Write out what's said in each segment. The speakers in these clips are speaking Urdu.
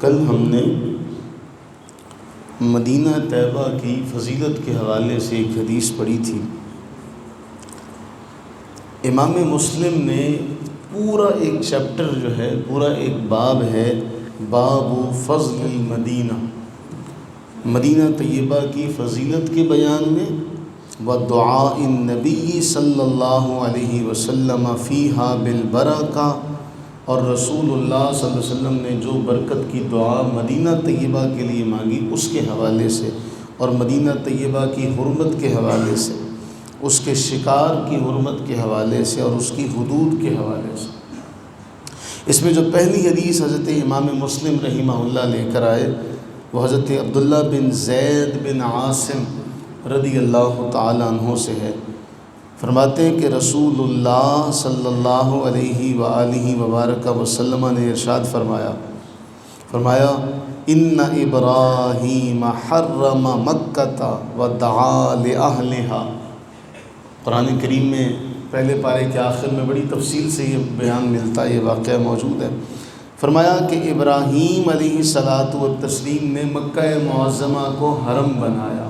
کل ہم نے مدینہ طیبہ کی فضیلت کے حوالے سے ایک حدیث پڑھی تھی۔ امام مسلم نے پورا ایک چیپٹر جو ہے، پورا ایک باب ہے، باب فضل المدینہ، مدینہ طیبہ کی فضیلت کے بیان میں، ودعاء النبی صلی اللہ علیہ وسلم فیہا بالبرکہ، اور رسول اللہ صلی اللہ علیہ وسلم نے جو برکت کی دعا مدینہ طیبہ کے لیے مانگی اس کے حوالے سے، اور مدینہ طیبہ کی حرمت کے حوالے سے، اس کے شکار کی حرمت کے حوالے سے، اور اس کی حدود کے حوالے سے۔ اس میں جو پہلی حدیث حضرت امام مسلم رحمہ اللہ لے کر آئے وہ حضرت عبداللہ بن زید بن عاصم رضی اللہ تعالی عنہ سے ہے۔ فرماتے ہیں کہ رسول اللہ صلی اللہ علیہ وآلہ وبارک وسلم نے ارشاد فرمایا ان ابراہیم حرم مکہ ودعا لأہلہا۔ قرآن کریم میں پہلے پارے کے آخر میں بڑی تفصیل سے یہ بیان ملتا ہے، یہ واقعہ موجود ہے۔ فرمایا کہ ابراہیم علیہ الصلاۃ والتسلیم نے مکہ معظمہ کو حرم بنایا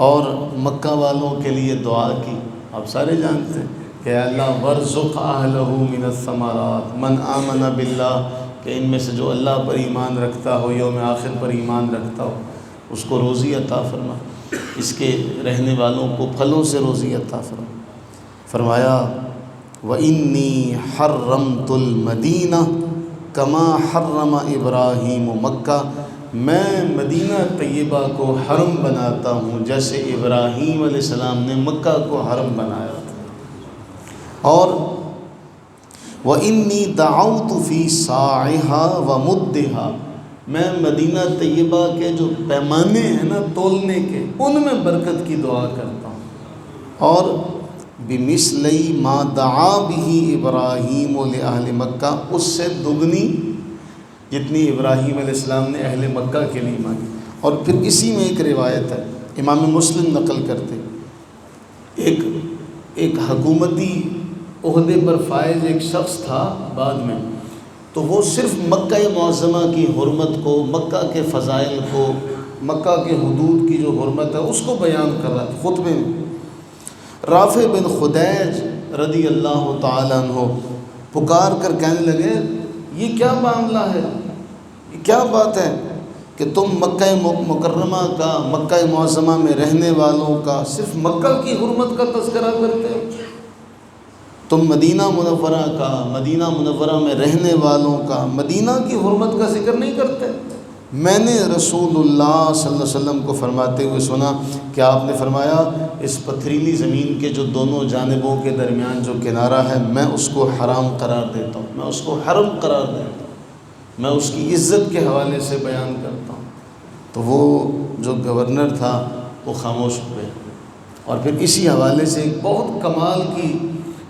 اور مکہ والوں کے لیے دعا کی۔ آپ سارے جانتے ہیں کہ اے اللہ ورزق اہلہ من الثمرات من آمن باللہ، کہ ان میں سے جو اللہ پر ایمان رکھتا ہو، یوم آخر پر ایمان رکھتا ہو، اس کو روزی عطا فرما، اس کے رہنے والوں کو پھلوں سے روزی عطا فرما۔ فرمایا وَإِنِّي حَرَّمْتُ الْمَدِينَةَ كَمَا حَرَّمَ إِبْرَاهِيمُ مَكَّةَ، میں مدینہ طیبہ کو حرم بناتا ہوں جیسے ابراہیم علیہ السلام نے مکہ کو حرم بنایا تھا۔ اور وَإِنِّي دَعَوْتُ فِي صَاعِهَا وَمُدِّهَا، میں مدینہ طیبہ کے جو پیمانے ہیں نا تولنے کے، ان میں برکت کی دعا کرتا ہوں۔ اور بِمِثْلِ مَا دَعَا بِهِ إِبْرَاهِيمُ لِأَهْلِ مَكَّةَ، اس سے دگنی جتنی ابراہیم علیہ السلام نے اہل مکہ کے لیے مانگی۔ اور پھر اسی میں ایک روایت ہے، امام مسلم نقل کرتے، ایک حکومتی عہدے پر فائز ایک شخص تھا بعد میں، تو وہ صرف مکہ معظمہ کی حرمت کو، مکہ کے فضائل کو، مکہ کے حدود کی جو حرمت ہے اس کو بیان کر رہا تھا خطبے میں۔ رافع بن خدیج رضی اللہ تعالی عنہ پکار کر کہنے لگے یہ کیا معاملہ ہے، یہ کیا بات ہے کہ تم مکہ مکرمہ کا، مکہ معظمہ میں رہنے والوں کا صرف مکہ کی حرمت کا تذکرہ کرتے ہو، تم مدینہ منورہ کا، مدینہ منورہ میں رہنے والوں کا، مدینہ کی حرمت کا ذکر نہیں کرتے؟ میں نے رسول اللہ صلی اللہ علیہ وسلم کو فرماتے ہوئے سنا کہ آپ نے فرمایا اس پتھریلی زمین کے جو دونوں جانبوں کے درمیان جو کنارہ ہے میں اس کو حرام قرار دیتا ہوں، میں اس کو حرم قرار دیتا ہوں، میں اس کی عزت کے حوالے سے بیان کرتا ہوں۔ تو وہ جو گورنر تھا وہ خاموش ہوئے، اور پھر اسی حوالے سے ایک بہت کمال کی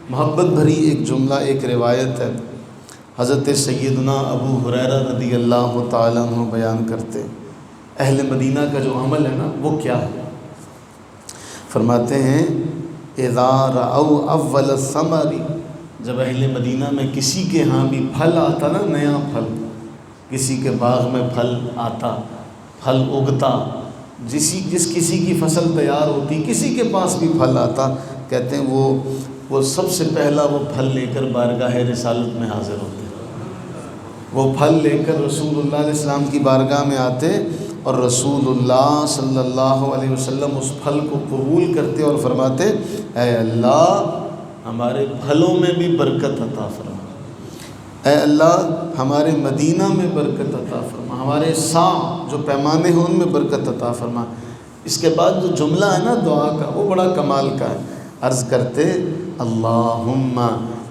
محبت بھری ایک جملہ، ایک روایت ہے، حضرت سیدنا ابو ہریرہ رضی اللہ تعالیٰ عنہ بیان کرتے اہل مدینہ کا جو عمل ہے نا وہ کیا ہے۔ فرماتے ہیں اذا رأوا اول الثمر، جب اہل مدینہ میں کسی کے ہاں بھی پھل آتا نا، نیا پھل، کسی کے باغ میں پھل آتا، پھل اگتا، جس کسی کی فصل تیار ہوتی، کسی کے پاس بھی پھل آتا، کہتے ہیں وہ سب سے پہلا وہ پھل لے کر بارگاہ رسالت میں حاضر ہوتے، وہ پھل لے کر رسول اللہ علیہ السلام کی بارگاہ میں آتے، اور رسول اللہ صلی اللہ علیہ وسلم اس پھل کو قبول کرتے اور فرماتے اے اللہ ہمارے پھلوں میں بھی برکت عطا فرما، اے اللہ ہمارے مدینہ میں برکت عطا فرما، ہمارے ساں جو پیمانے ہیں ان میں برکت عطا فرما۔ اس کے بعد جو جملہ ہے نا دعا کا وہ بڑا کمال کا ہے، عرض کرتے اللہم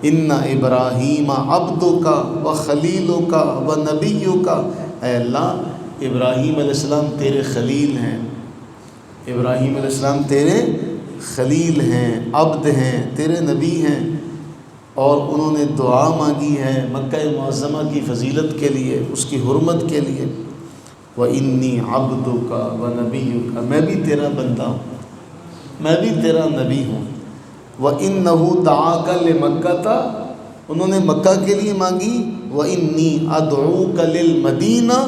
ان ابراہیم عبدک و خلیلک و نبیک، اے اللہ ابراہیم علیہ السلام تیرے خلیل ہیں، ابراہیم علیہ السلام تیرے خلیل ہیں، عبد ہیں، تیرے نبی ہیں، اور انہوں نے دعا مانگی ہے مکہ معظمہ کی فضیلت کے لیے، اس کی حرمت کے لیے۔ وَإِنِّي عَبْدُكَ وَنَبِيُّكَ، میں بھی تیرا بندہ ہوں، میں بھی تیرا نبی ہوں۔ وَإِنَّهُ دَعَاكَ لِمَكَّةَ، انہوں نے مکہ کے لیے مانگی، وَإِنِّي أَدْعُوكَ لِلْمَدِينَةِ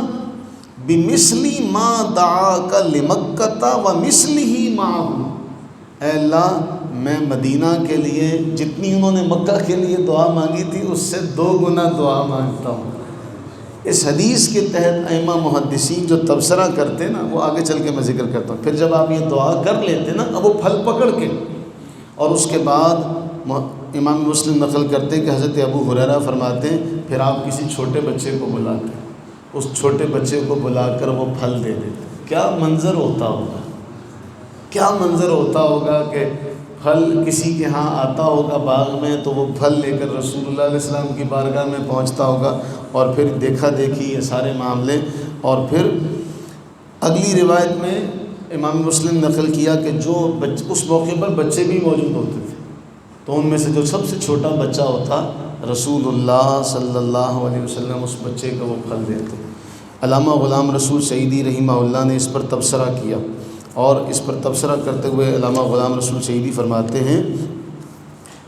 بِمِثْلِ مَا دَعَاكَ لِمَكَّةَ وَمِثْلِهِ مَعَهُ، اے اللہ میں مدینہ کے لیے جتنی انہوں نے مکہ کے لیے دعا مانگی تھی اس سے 2 گنا دعا مانگتا ہوں۔ اس حدیث کے تحت ائمہ محدثین جو تبصرہ کرتے ہیں نا، وہ آگے چل کے میں ذکر کرتا ہوں۔ پھر جب آپ یہ دعا کر لیتے نا، اب وہ پھل پکڑ کے، اور اس کے بعد امام مسلم نقل کرتے ہیں کہ حضرت ابو ہریرہ فرماتے ہیں پھر آپ کسی چھوٹے بچے کو بلاتے ہیں، اس چھوٹے بچے کو بلا کر وہ پھل دے دیتے۔ کیا منظر ہوتا ہوگا، کیا منظر ہوتا ہوگا کہ پھل کسی کے ہاں آتا ہوگا باغ میں، تو وہ پھل لے کر رسول اللہ علیہ السلام کی بارگاہ میں پہنچتا ہوگا، اور پھر دیکھا دیکھی یہ سارے معاملے۔ اور پھر اگلی روایت میں امام مسلم نقل کیا کہ جو اس موقع پر بچے بھی موجود ہوتے تھے، تو ان میں سے جو سب سے چھوٹا بچہ ہوتا رسول اللہ صلی اللہ علیہ وسلم اس بچے کو وہ پھل دیتے۔ علامہ غلام رسول سعیدی رحمہ اللہ نے اس پر تبصرہ کیا، اور اس پر تبصرہ کرتے ہوئے علامہ غلام رسول سعیدی فرماتے ہیں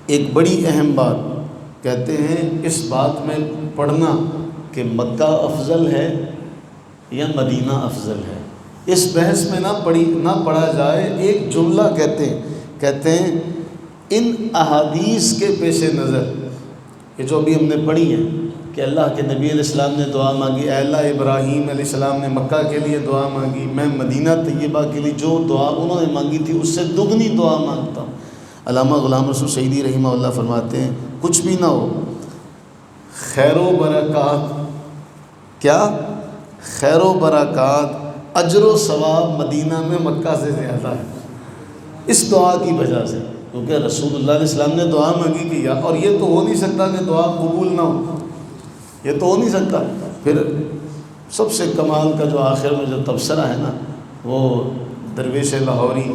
ایک بڑی اہم بات، کہتے ہیں اس بات میں پڑھنا کہ مکہ افضل ہے یا مدینہ افضل ہے، اس بحث میں نہ پڑھا جائے۔ ایک جملہ کہتے ہیں ان احادیث کے پیش نظر، یہ جو ابھی ہم نے پڑھی ہے کہ اللہ کے نبی علیہ السلام نے دعا مانگی، اے اللہ ابراہیم علیہ السلام نے مکہ کے لیے دعا مانگی، میں مدینہ طیبہ کے لیے جو دعا انہوں نے مانگی تھی اس سے دگنی دعا مانگتا ہوں۔ علامہ غلام رسول سعیدی رحمہ اللہ فرماتے ہیں کچھ بھی نہ ہو، خیر و برکات، کیا خیر و برکات، اجر و ثواب مدینہ میں مکہ سے زیادہ ہے، اس دعا کی وجہ سے، کیونکہ رسول اللہ علیہ السلام نے دعا مانگی کہ اور یہ تو ہو نہیں سکتا کہ دعا قبول نہ ہو، یہ تو ہو نہیں سکتا۔ پھر سب سے کمال کا جو آخر میں جو تبصرہ ہے نا، وہ درویش لاہوری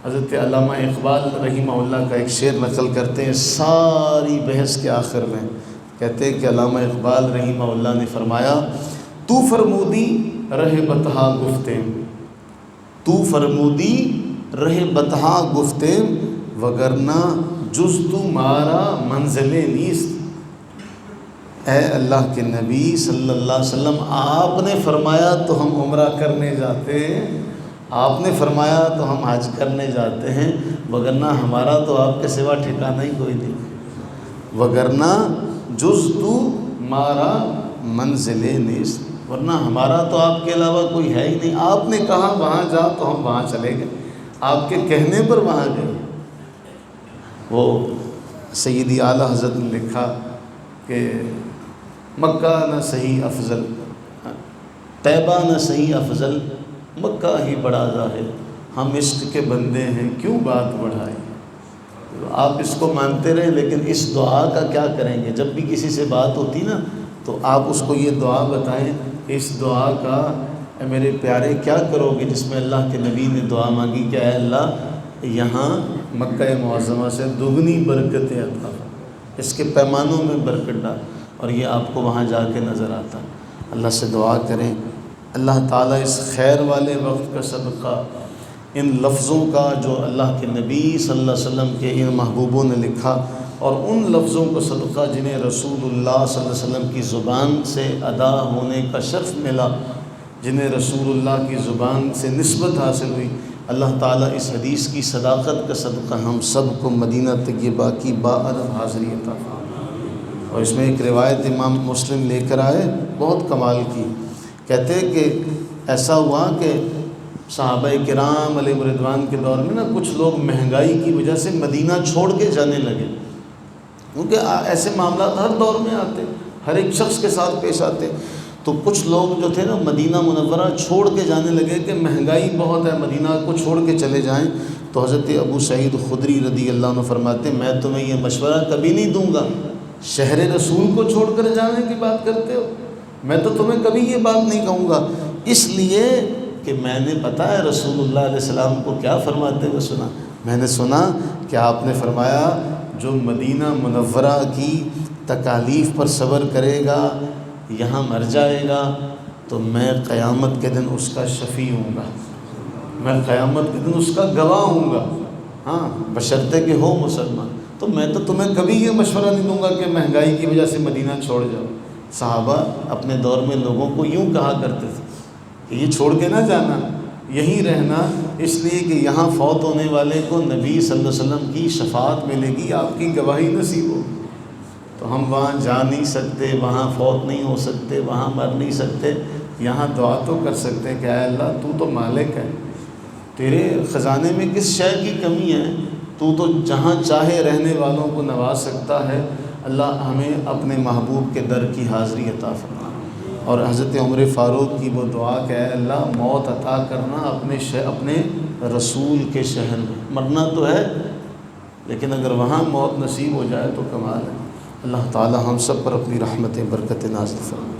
حضرت علامہ اقبال رحمہ اللہ کا ایک شعر نقل کرتے ہیں ساری بحث کے آخر میں، کہتے ہیں کہ علامہ اقبال رحمہ اللہ نے فرمایا تو فرمودی رہ بتہا گفتیم، تو فرمودی رہ بتہا گفتیم وگرنہ جز تو مارا منزل نیست۔ اے اللہ کے نبی صلی اللہ علیہ وسلم، آپ نے فرمایا تو ہم عمرہ کرنے جاتے ہیں، آپ نے فرمایا تو ہم حج کرنے جاتے ہیں، وگرنہ ہمارا تو آپ کے سوا ٹھکانہ ہی کوئی نہیں، وگرنہ جز تو مارا منزل نیست، ورنہ ہمارا تو آپ کے علاوہ کوئی ہے ہی نہیں۔ آپ نے کہا وہاں جا تو ہم وہاں چلے گئے، آپ کے کہنے پر وہاں گئے۔ وہ سیدی اعلیٰ حضرت نے لکھا کہ مکہ نہ صحیح افضل، طیبہ نہ صحیح افضل، مکہ ہی بڑا ظاہر، ہم عشق کے بندے ہیں کیوں بات بڑھائیں۔ آپ اس کو مانتے رہیں، لیکن اس دعا کا کیا کریں گے؟ جب بھی کسی سے بات ہوتی نا تو آپ اس کو یہ دعا بتائیں، اس دعا کا اے میرے پیارے کیا کرو گے جس میں اللہ کے نبی نے دعا مانگی کہ اے اللہ یہاں مکہ معظمہ سے دگنی برکتیں عطا، اس کے پیمانوں میں برکت ڈال، اور یہ آپ کو وہاں جا کے نظر آتا۔ اللہ سے دعا کریں اللہ تعالیٰ اس خیر والے وقت کا صدقہ، ان لفظوں کا جو اللہ کے نبی صلی اللہ علیہ وسلم کے ان محبوبوں نے لکھا، اور ان لفظوں کو صدقہ جنہیں رسول اللہ صلی اللہ علیہ وسلم کی زبان سے ادا ہونے کا شرف ملا، جنہیں رسول اللہ کی زبان سے نسبت حاصل ہوئی، اللہ تعالیٰ اس حدیث کی صداقت کا صدقہ ہم سب کو مدینہ طیبہ کی باادب حاضری عطا فرمائے۔ اور اس میں ایک روایت امام مسلم لے کر آئے بہت کمال کی، کہتے ہیں کہ ایسا ہوا کہ صحابہ کرام علیہ رضوان کے دور میں نا کچھ لوگ مہنگائی کی وجہ سے مدینہ چھوڑ کے جانے لگے، کیونکہ ایسے معاملات ہر دور میں آتے، ہر ایک شخص کے ساتھ پیش آتے۔ تو کچھ لوگ جو تھے نا مدینہ منورہ چھوڑ کے جانے لگے کہ مہنگائی بہت ہے، مدینہ کو چھوڑ کے چلے جائیں۔ تو حضرت ابو سعید خدری رضی اللہ عنہ فرماتے میں تمہیں یہ مشورہ کبھی نہیں دوں گا، شہر رسول کو چھوڑ کر جانے کی بات کرتے ہو، میں تو تمہیں کبھی یہ بات نہیں کہوں گا، اس لیے کہ میں نے پتہ ہے رسول اللہ علیہ السلام کو کیا فرماتے ہوئے سنا، میں نے سنا کہ آپ نے فرمایا جو مدینہ منورہ کی تکالیف پر صبر کرے گا، یہاں مر جائے گا، تو میں قیامت کے دن اس کا شفیع ہوں گا، میں قیامت کے دن اس کا گواہ ہوں گا، ہاں بشرطے کہ ہو مسلمان۔ تو میں تو تمہیں کبھی یہ مشورہ نہیں دوں گا کہ مہنگائی کی وجہ سے مدینہ چھوڑ جاؤ، صحابہ اپنے دور میں لوگوں کو یوں کہا کرتے تھے کہ یہ چھوڑ کے نہ جانا، یہیں رہنا، اس لیے کہ یہاں فوت ہونے والے کو نبی صلی اللہ علیہ وسلم کی شفاعت ملے گی، آپ کی گواہی نصیب ہوگی۔ تو ہم وہاں جا نہیں سکتے، وہاں فوت نہیں ہو سکتے، وہاں مر نہیں سکتے، یہاں دعا تو کر سکتے ہیں کہ اے اللہ تو مالک ہے، تیرے خزانے میں کس شے کی کمی ہے، تو جہاں چاہے رہنے والوں کو نواز سکتا ہے۔ اللہ ہمیں اپنے محبوب کے در کی حاضری عطا فرما۔ اور حضرت عمر فاروق کی وہ دعا کہ اے اللہ موت عطا کرنا اپنے رسول کے شہر میں، مرنا تو ہے لیکن اگر وہاں موت نصیب ہو جائے تو کمال ہے۔ اللہ تعالی ہم سب پر اپنی رحمت برکت نازل فرمائے۔